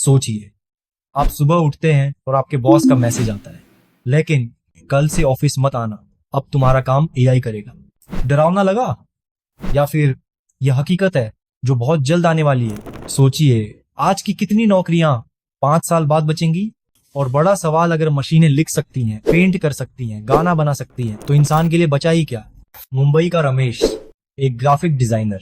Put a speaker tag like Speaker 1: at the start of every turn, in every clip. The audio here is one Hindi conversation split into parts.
Speaker 1: सोचिए, आप सुबह उठते हैं और आपके बॉस का मैसेज आता है, लेकिन कल से ऑफिस मत आना, अब तुम्हारा काम एआई करेगा। डरावना लगा? या फिर यह हकीकत है जो बहुत जल्द आने वाली है? सोचिए, आज की कितनी नौकरियां 5 साल बाद बचेंगी। और बड़ा सवाल, अगर मशीनें लिख सकती हैं, पेंट कर सकती हैं, गाना बना सकती हैं, तो इंसान के लिए बचा ही क्या? मुंबई का रमेश, एक ग्राफिक डिजाइनर,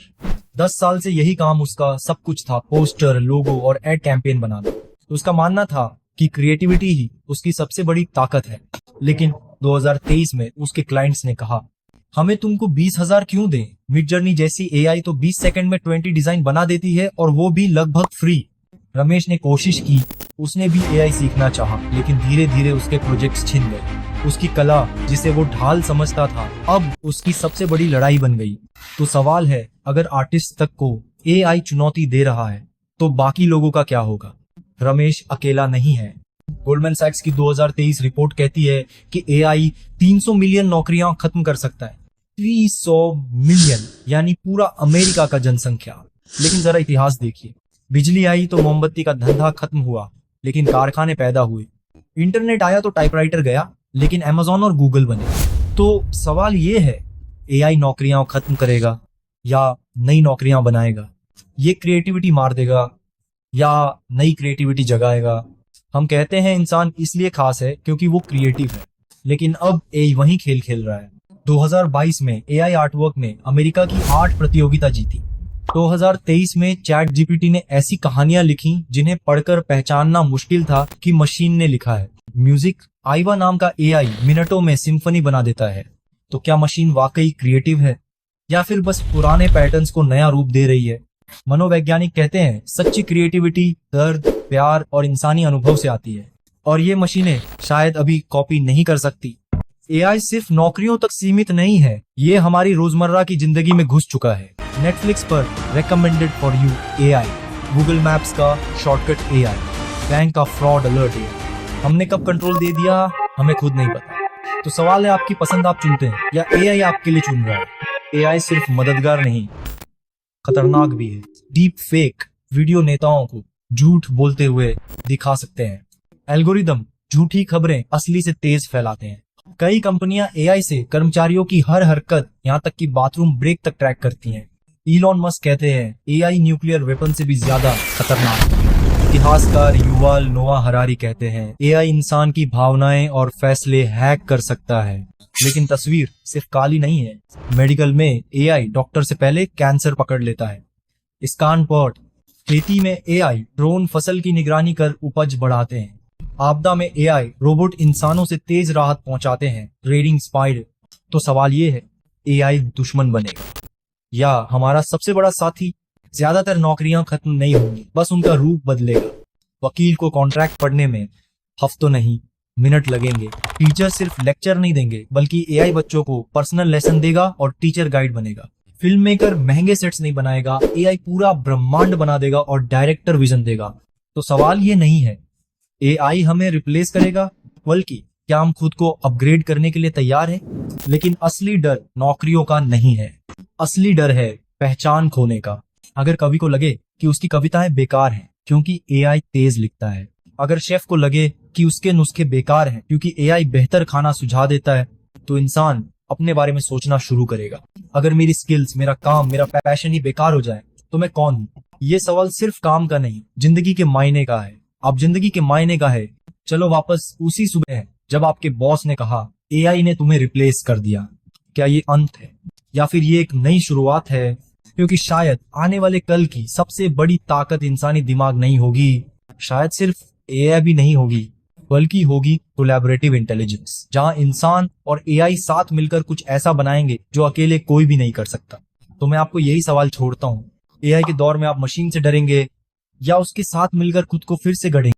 Speaker 1: 10 साल से यही काम उसका सब कुछ था, पोस्टर, लोगो और एड कैंपेन बनाना। तो उसका मानना था कि क्रिएटिविटी ही उसकी सबसे बड़ी ताकत है। लेकिन 2023 में उसके क्लाइंट्स ने कहा, हमें तुमको 20,000 क्यों दें? मिड जर्नी जैसी एआई तो 20 सेकंड में 20 डिजाइन बना देती है, और वो भी लगभग फ्री। रमेश ने कोशिश की, उसने भी एआई सीखना चाहा, लेकिन धीरे धीरे उसके प्रोजेक्ट्स छिन गए। उसकी कला, जिसे वो ढाल समझता था, अब उसकी सबसे बड़ी लड़ाई बन गई। तो सवाल है, अगर आर्टिस्ट तक को एआई चुनौती दे रहा है, तो बाकी लोगों का क्या होगा? रमेश अकेला नहीं है। गोल्डमैन सैक्स की 2023 रिपोर्ट कहती है कि एआई 300 मिलियन नौकरियां खत्म कर सकता है। 300 मिलियन, यानी पूरा अमेरिका का जनसंख्या। लेकिन जरा इतिहास देखिए, बिजली आई तो मोमबत्ती का धंधा खत्म हुआ, लेकिन कारखाने पैदा हुए। इंटरनेट आया तो टाइपराइटर गया, लेकिन अमेज़न और गूगल बने। तो सवाल ये है, एआई नौकरियां खत्म करेगा या नई नौकरियां बनाएगा? ये क्रिएटिविटी मार देगा या नई क्रिएटिविटी जगाएगा? हम कहते हैं इंसान इसलिए खास है क्योंकि वो क्रिएटिव है, लेकिन अब एआई वही खेल खेल रहा है। 2022 में एआई आर्टवर्क में अमेरिका की 8 प्रतियोगिता जीती। 2023 में चैट जीपीटी ने ऐसी कहानियां लिखी जिन्हें पढ़कर पहचानना मुश्किल था कि मशीन ने लिखा है। म्यूजिक, आइवा नाम का एआई मिनटों में सिम्फनी बना देता है। तो क्या मशीन वाकई क्रिएटिव है, या फिर बस पुराने पैटर्न्स को नया रूप दे रही है? मनोवैज्ञानिक कहते हैं, सच्ची क्रिएटिविटी दर्द, प्यार और इंसानी अनुभव से आती है, और ये मशीनें शायद अभी कॉपी नहीं कर सकती। एआई सिर्फ नौकरियों तक सीमित नहीं है, ये हमारी रोजमर्रा की जिंदगी में घुस चुका है। नेटफ्लिक्स पर recommended for you AI, Google maps का शॉर्टकट एआई, बैंक का फ्रॉड अलर्ट एआई। हमने कब कंट्रोल दे दिया, हमें खुद नहीं पता। तो सवाल है, आपकी पसंद आप चुनते हैं या एआई आपके लिए चुन रहा है? एआई सिर्फ मददगार नहीं, खतरनाक भी है। डीप फेक वीडियो नेताओं को झूठ बोलते हुए दिखा सकते हैं। एल्गोरिदम झूठी खबरें असली से तेज फैलाते हैं। कई कंपनियां एआई से कर्मचारियों की हर हरकत, यहां तक कि बाथरूम ब्रेक तक ट्रैक करती हैं। इलॉन मस्क कहते हैं, एआई न्यूक्लियर वेपन से भी ज्यादा खतरनाक है। इतिहासकार युवाल नोआ हरारी कहते हैं, एआई इंसान की भावनाएं और फैसले हैक कर सकता है। लेकिन तस्वीर सिर्फ काली नहीं है। मेडिकल में एआई डॉक्टर से पहले कैंसर पकड़ लेता है। स्कैनपॉट, खेती में एआई ड्रोन फसल की निगरानी कर उपज बढ़ाते हैं। आपदा में एआई रोबोट इंसानों से तेज राहत पहुंचाते हैं। रेडिंग स्पाइडर। तो सवाल ये है, एआई दुश्मन बनेगा या हमारा सबसे बड़ा साथी? ज्यादातर नौकरियां खत्म नहीं होंगी, बस उनका रूप बदलेगा। वकील को कॉन्ट्रैक्ट पढ़ने में हफ्तों नहीं, मिनट लगेंगे। टीचर सिर्फ लेक्चर नहीं देंगे, बल्कि एआई बच्चों को पर्सनल लेसन देगा और टीचर गाइड बनेगा। फिल्म मेकर महंगे सेट्स नहीं बनाएगा, एआई पूरा ब्रह्मांड बना देगा और डायरेक्टर विजन देगा। तो सवाल ये नहीं है एआई हमें रिप्लेस करेगा, बल्कि क्या हम खुद को अपग्रेड करने के लिए तैयार हैं? लेकिन असली डर नौकरियों का नहीं है, असली डर है पहचान खोने का। अगर कवि को लगे कि उसकी कविताएं बेकार हैं क्योंकि एआई तेज लिखता है, अगर शेफ को लगे कि उसके नुस्खे बेकार हैं क्योंकि एआई बेहतर खाना सुझा देता है, तो इंसान अपने बारे में सोचना शुरू करेगा। अगर मेरी स्किल्स, मेरा काम, मेरा पैशन ही बेकार हो जाए, तो मैं कौन हूँ? ये सवाल सिर्फ काम का नहीं, जिंदगी के मायने का है। अब जिंदगी के मायने का है, चलो वापस उसी सुबह है जब आपके बॉस ने कहा, एआई ने तुम्हें रिप्लेस कर दिया। क्या ये अंत है, या फिर ये एक नई शुरुआत है? क्योंकि शायद आने वाले कल की सबसे बड़ी ताकत इंसानी दिमाग नहीं होगी, शायद सिर्फ एआई भी नहीं होगी, बल्कि होगी कोलैबोरेटिव इंटेलिजेंस, जहां इंसान और एआई साथ मिलकर कुछ ऐसा बनाएंगे जो अकेले कोई भी नहीं कर सकता। तो मैं आपको यही सवाल छोड़ता हूँ, एआई के दौर में आप मशीन से डरेंगे या उसके साथ मिलकर खुद को फिर से गढ़ेंगे?